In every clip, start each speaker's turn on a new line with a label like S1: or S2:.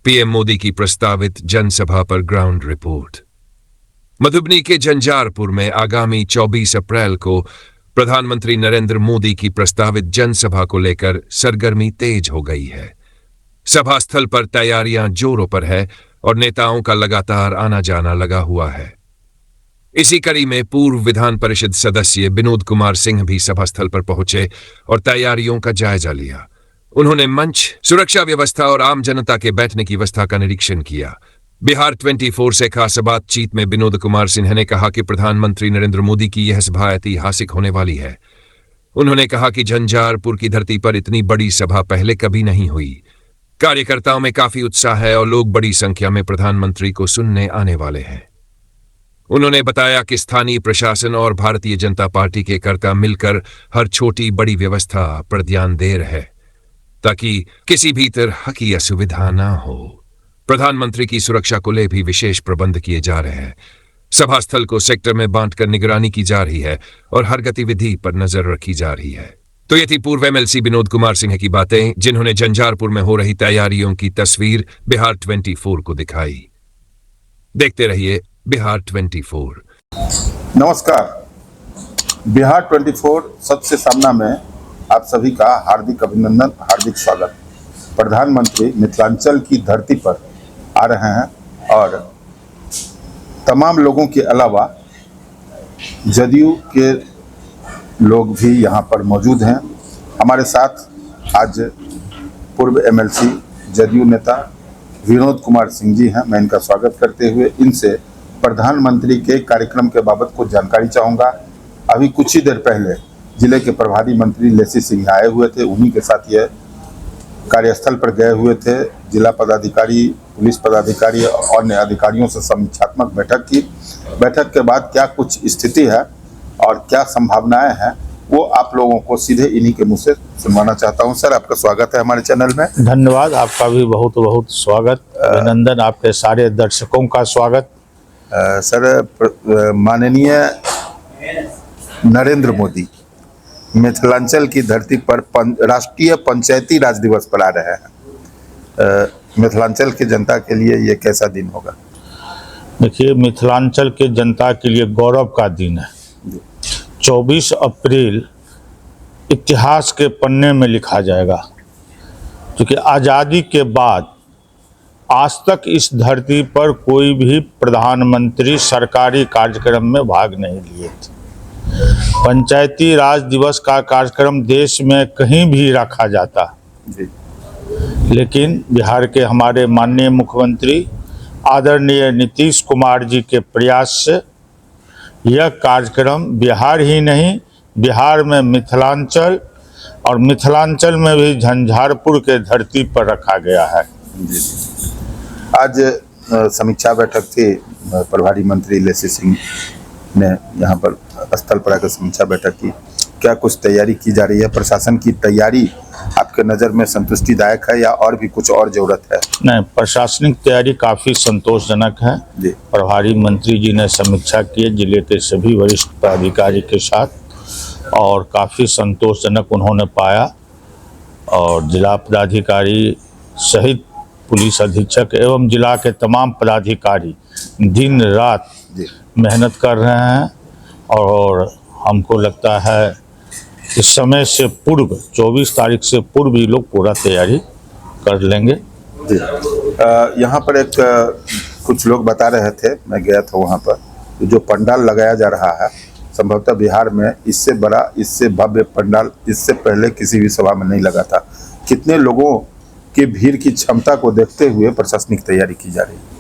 S1: PM Modi की प्रस्तावित जनसभा पर ग्राउंड रिपोर्ट। मधुबनी के झंझारपुर में आगामी 24 अप्रैल को प्रधानमंत्री नरेंद्र मोदी की प्रस्तावित जनसभा को लेकर सरगर्मी तेज हो गई है। सभा स्थल पर तैयारियां जोरों पर है और नेताओं का लगातार आना जाना लगा हुआ है। इसी कड़ी में पूर्व विधान परिषद सदस्य विनोद कुमार सिंह भी सभा स्थल पर पहुंचे और तैयारियों का जायजा लिया। उन्होंने मंच, सुरक्षा व्यवस्था और आम जनता के बैठने की व्यवस्था का निरीक्षण किया। बिहार 24 से खास बातचीत में विनोद कुमार सिन्हा ने कहा कि प्रधानमंत्री नरेंद्र मोदी की यह सभा ऐतिहासिक होने वाली है। उन्होंने कहा कि झंझारपुर की धरती पर इतनी बड़ी सभा पहले कभी नहीं हुई। कार्यकर्ताओं में काफी उत्साह है और लोग बड़ी संख्या में प्रधानमंत्री को सुनने आने वाले हैं। उन्होंने बताया कि स्थानीय प्रशासन और भारतीय जनता पार्टी के कर्ता मिलकर हर छोटी बड़ी व्यवस्था पर ध्यान दे रहे ताकि किसी भी तरह की असुविधा न हो। प्रधानमंत्री की सुरक्षा को ले भी विशेष प्रबंध किए जा रहे हैं। सभा स्थल को सेक्टर में बांटकर निगरानी की जा रही है और हर गतिविधि पर नजर रखी जा रही है। तो ये थी पूर्व एमएलसी विनोद कुमार सिंह की बातें, जिन्होंने झंझारपुर में हो रही तैयारियों की तस्वीर बिहार 24 को दिखाई। देखते रहिए बिहार 24।
S2: नमस्कार, बिहार 24 सबसे सामना में आप सभी का हार्दिक अभिनंदन, हार्दिक स्वागत। प्रधानमंत्री मिथिलांचल की धरती पर आ रहे हैं और तमाम लोगों के अलावा जदयू के लोग भी यहाँ पर मौजूद हैं। हमारे साथ आज पूर्व एमएलसी जदयू नेता विनोद कुमार सिंह जी हैं। मैं इनका स्वागत करते हुए इनसे प्रधानमंत्री के कार्यक्रम के बाबत कुछ जानकारी चाहूँगा। अभी कुछ ही देर पहले जिले के प्रभारी मंत्री लेसी सिंह आए हुए थे, उन्हीं के साथ ये कार्यस्थल पर गए हुए थे। जिला पदाधिकारी, पुलिस पदाधिकारी और अन्य अधिकारियों से समीक्षात्मक बैठक की। बैठक के बाद क्या कुछ स्थिति है और क्या संभावनाएं हैं, वो आप लोगों को सीधे इन्हीं के मुंह से सुनवाना चाहता हूं। सर, आपका स्वागत है हमारे चैनल में।
S3: धन्यवाद, आपका भी बहुत बहुत स्वागत, अभिनंदन, आपके सारे दर्शकों का स्वागत।
S2: सर, माननीय नरेंद्र मोदी मिथिलांचल की धरती पर राष्ट्रीय पंचायती राज दिवस पर आ रहे हैं। मिथिलांचल की जनता के लिए ये कैसा दिन होगा?
S3: देखिए, मिथिलांचल के जनता के लिए गौरव का दिन है। 24 अप्रैल इतिहास के पन्ने में लिखा जाएगा, क्योंकि आज़ादी के बाद आज तक इस धरती पर कोई भी प्रधानमंत्री सरकारी कार्यक्रम में भाग नहीं लिए थे। पंचायती राज दिवस का कार्यक्रम देश में कहीं भी रखा जाता, लेकिन बिहार के हमारे माननीय मुख्यमंत्री आदरणीय नीतीश कुमार जी के प्रयास से यह कार्यक्रम बिहार ही नहीं, बिहार में मिथिलांचल और मिथिलांचल में भी झंझारपुर के धरती पर रखा गया है।
S2: आज समीक्षा बैठक थी, प्रभारी मंत्री लेसी सिंह ने यहाँ पर स्थल पर आकर समीक्षा बैठक की। क्या कुछ तैयारी की जा रही है? प्रशासन की तैयारी आपके नज़र में संतुष्टिदायक है या और भी कुछ और जरूरत है?
S3: नहीं, प्रशासनिक तैयारी काफ़ी संतोषजनक है। प्रभारी मंत्री जी ने समीक्षा की जिले के सभी वरिष्ठ पदाधिकारी के साथ और काफ़ी संतोषजनक उन्होंने पाया। और जिला पदाधिकारी सहित पुलिस अधीक्षक एवं जिला के तमाम पदाधिकारी दिन रात मेहनत कर रहे हैं और हमको लगता है इस समय से पूर्व 24 तारीख से पूर्व ही लोग पूरा तैयारी कर लेंगे।
S2: जी, यहाँ पर एक कुछ लोग बता रहे थे, मैं गया था वहाँ पर, जो पंडाल लगाया जा रहा है संभवतः बिहार में इससे बड़ा, इससे भव्य पंडाल इससे पहले किसी भी सभा में नहीं लगा था। कितने लोगों की भीड़ की क्षमता को देखते हुए प्रशासनिक तैयारी की जा रही है?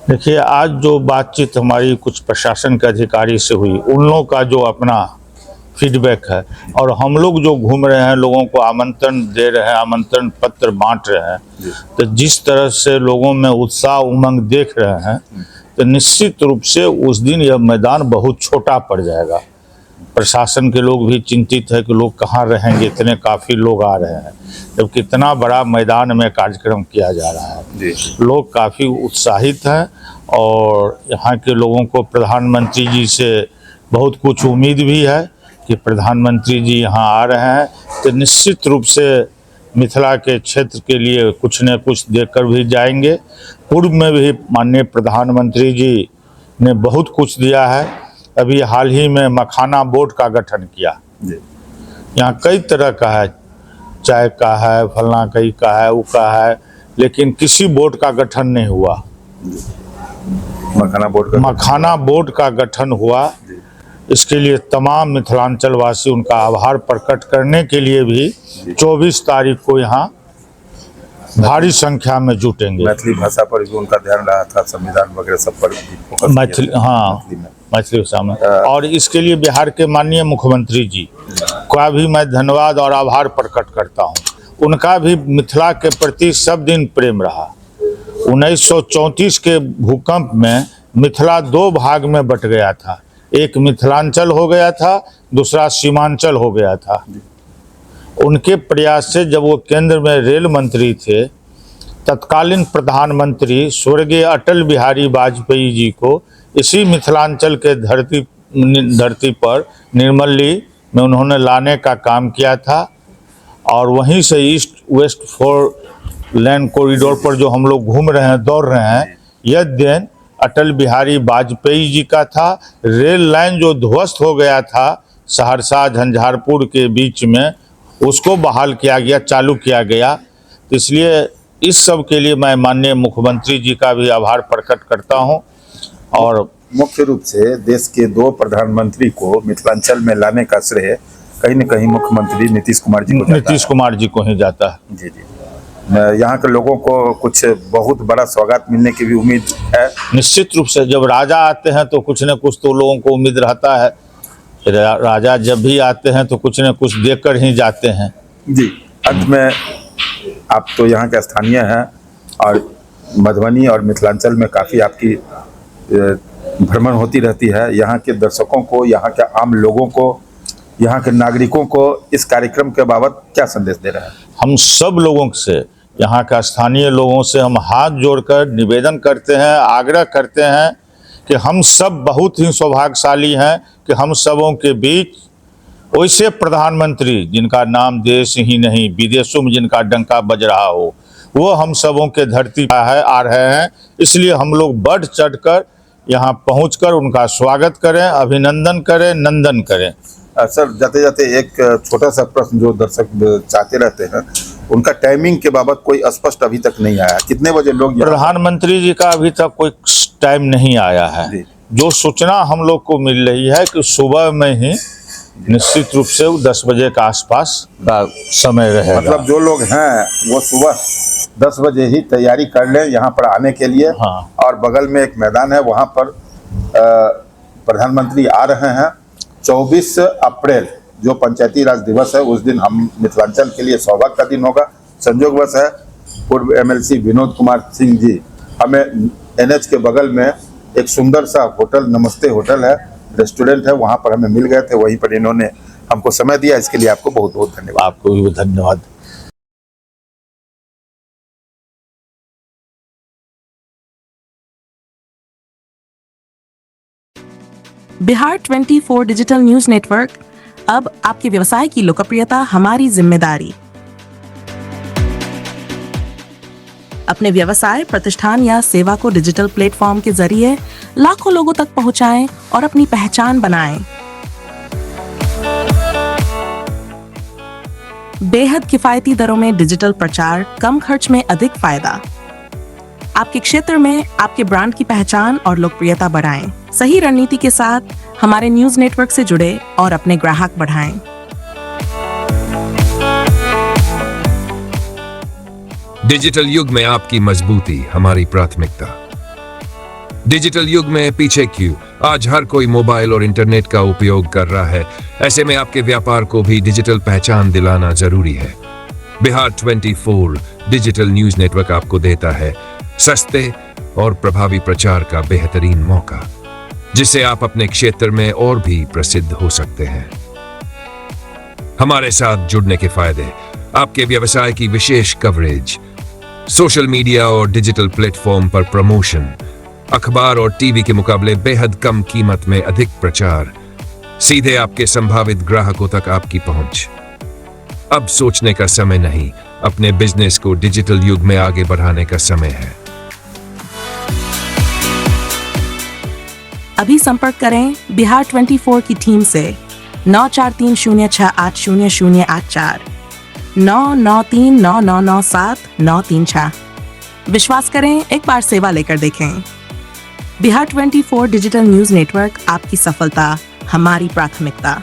S3: देखिए, आज जो बातचीत हमारी कुछ प्रशासन के अधिकारी से हुई, उन लोगों का जो अपना फीडबैक है और हम लोग जो घूम रहे हैं, लोगों को आमंत्रण दे रहे हैं, आमंत्रण पत्र बांट रहे हैं, तो जिस तरह से लोगों में उत्साह उमंग देख रहे हैं, तो निश्चित रूप से उस दिन यह मैदान बहुत छोटा पड़ जाएगा। प्रशासन के लोग भी चिंतित है कि लोग कहाँ रहेंगे, इतने काफ़ी लोग आ रहे हैं, जबकि इतना बड़ा मैदान में कार्यक्रम किया जा रहा है। लोग काफ़ी उत्साहित हैं और यहाँ के लोगों को प्रधानमंत्री जी से बहुत कुछ उम्मीद भी है कि प्रधानमंत्री जी यहाँ आ रहे हैं तो निश्चित रूप से मिथिला के क्षेत्र के लिए कुछ न कुछ देकर भी जाएंगे। पूर्व में भी माननीय प्रधानमंत्री जी ने बहुत कुछ दिया है। अभी हाल ही में मखाना बोर्ड का गठन किया।
S2: जी।
S3: यहाँ कई तरह का है, चाय का है, फलना कई का है, वो का है, लेकिन किसी बोर्ड का गठन नहीं हुआ। मखाना बोर्ड का गठन हुआ। इसके लिए तमाम मिथिलांचल वासी उनका आभार प्रकट करने के लिए भी 24 तारीख को यहाँ भारी संख्या में जुटेंगे।
S2: मैथिली भाषा पर भी उनका ध्यान रहा था, संविधान वगैरह सब पर भी फोकस किया
S3: मैथिली,
S2: था।
S3: हाँ, मैथिली भाषा में। और इसके लिए बिहार के माननीय मुख्यमंत्री जी का भी मैं धन्यवाद और आभार प्रकट करता हूँ। उनका भी मिथिला के प्रति सब दिन प्रेम रहा। 1934 के भूकंप में मिथिला 2 भाग में बट गया था। एक मिथिलांचल हो गया था, दूसरा सीमांचल हो गया था। उनके प्रयास से जब वो केंद्र में रेल मंत्री थे, तत्कालीन प्रधानमंत्री स्वर्गीय अटल बिहारी वाजपेयी जी को इसी मिथिलांचल के धरती पर निर्मली में उन्होंने लाने का काम किया था। और वहीं से ईस्ट वेस्ट 4 लेन कॉरिडोर पर जो हम लोग घूम रहे हैं, दौड़ रहे हैं, यह दिन अटल बिहारी वाजपेयी जी का था। रेल लाइन जो ध्वस्त हो गया था सहरसा झंझारपुर के बीच में, उसको बहाल किया गया, चालू किया गया। इसलिए इस सब के लिए मैं माननीय मुख्यमंत्री जी का भी आभार प्रकट करता हूं। और
S2: मुख्य रूप से देश के 2 प्रधानमंत्री को मिथिलांचल में लाने का श्रेय कहीं न कहीं मुख्यमंत्री नीतीश कुमार जी को जाता है।
S3: नीतीश कुमार जी को ही जाता है।
S2: जी जी। यहाँ के लोगों को कुछ बहुत बड़ा स्वागत मिलने की भी उम्मीद है।
S3: निश्चित रूप से जब राजा आते हैं तो कुछ न कुछ तो लोगों को उम्मीद रहता है। राजा जब भी आते हैं तो कुछ न कुछ देकर ही जाते हैं।
S2: जी। अंत में आप तो यहाँ के स्थानीय हैं और मधुबनी और मिथिलांचल में काफ़ी आपकी भ्रमण होती रहती है। यहाँ के दर्शकों को, यहाँ के आम लोगों को, यहाँ के नागरिकों को इस कार्यक्रम के बाबत क्या संदेश दे रहे हैं?
S3: हम सब लोगों से, यहाँ का स्थानीय लोगों से हम हाथ जोड़कर निवेदन करते हैं, आग्रह करते हैं कि हम सब बहुत ही सौभाग्यशाली हैं कि हम सबों के बीच वैसे प्रधानमंत्री जिनका नाम देश ही नहीं विदेशों में जिनका डंका बज रहा हो, वो हम सबों के धरती पर आ रहे हैं। इसलिए हम लोग बढ़ चढ़कर यहाँ पहुँचकर उनका स्वागत करें, अभिनंदन करें, नंदन करें।
S2: सर, जाते जाते एक छोटा सा प्रश्न जो दर्शक चाहते रहते हैं, उनका टाइमिंग के बाबत कोई स्पष्ट अभी तक नहीं आया। कितने बजे लोग?
S3: प्रधानमंत्री जी का अभी तक कोई टाइम नहीं आया है। जो सूचना हम लोग को मिल रही है कि सुबह में ही निश्चित रूप से 10 बजे के आसपास का समय रहेगा।
S2: मतलब जो लोग हैं वो सुबह 10 बजे ही तैयारी कर लें यहाँ पर आने के लिए।
S3: हाँ।
S2: और बगल में एक मैदान है, वहाँ पर प्रधानमंत्री आ रहे हैं। 24 अप्रैल जो पंचायती राज दिवस है, उस दिन हम मिथिलांचल के लिए सौभाग्य का दिन होगा। संयोगवश है पूर्व MLC विनोद कुमार सिंह जी हमें NH के बगल में एक सुंदर सा होटल, नमस्ते होटल है, रेस्टोरेंट है, वहाँ पर हमें मिल गए थे। वहीं पर इन्होंने हमको समय दिया, इसके लिए आपको बहुत बहुत धन्यवाद।
S3: आपको भी धन्यवाद।
S4: बिहार 24 डिजिटल न्यूज नेटवर्क, अब आपके व्यवसाय की लोकप्रियता हमारी जिम्मेदारी। अपने व्यवसाय, प्रतिष्ठान या सेवा को डिजिटल प्लेटफॉर्म के जरिए लाखों लोगों तक पहुंचाएं और अपनी पहचान बनाएं। बेहद किफायती दरों में डिजिटल प्रचार, कम खर्च में अधिक फायदा। आपके क्षेत्र में आपके ब्रांड की पहचान और लोकप्रियता बढ़ाएं। सही रणनीति के साथ हमारे न्यूज नेटवर्क से जुड़े और अपने ग्राहक बढ़ाएं।
S1: डिजिटल युग में आपकी मजबूती हमारी प्राथमिकता। डिजिटल युग में पीछे क्यों? आज हर कोई मोबाइल और इंटरनेट का उपयोग कर रहा है। ऐसे में आपके व्यापार को भी डिजिटल पहचान दिलाना जरूरी है। बिहार 24 डिजिटल न्यूज नेटवर्क आपको देता है सस्ते और प्रभावी प्रचार का बेहतरीन मौका, जिससे आप अपने क्षेत्र में और भी प्रसिद्ध हो सकते हैं। हमारे साथ जुड़ने के फायदे: आपके व्यवसाय की विशेष कवरेज, सोशल मीडिया और डिजिटल प्लेटफॉर्म पर प्रमोशन, अखबार और टीवी के मुकाबले बेहद कम कीमत में अधिक प्रचार, सीधे आपके संभावित ग्राहकों तक आपकी पहुंच। अब सोचने का समय नहीं, अपने बिजनेस को डिजिटल युग में आगे बढ़ाने का समय है।
S4: अभी संपर्क करें बिहार 24 की टीम से 9430680084 9939997936। विश्वास करें, एक बार सेवा लेकर देखें। बिहार 24 डिजिटल न्यूज नेटवर्क, आपकी सफलता हमारी प्राथमिकता।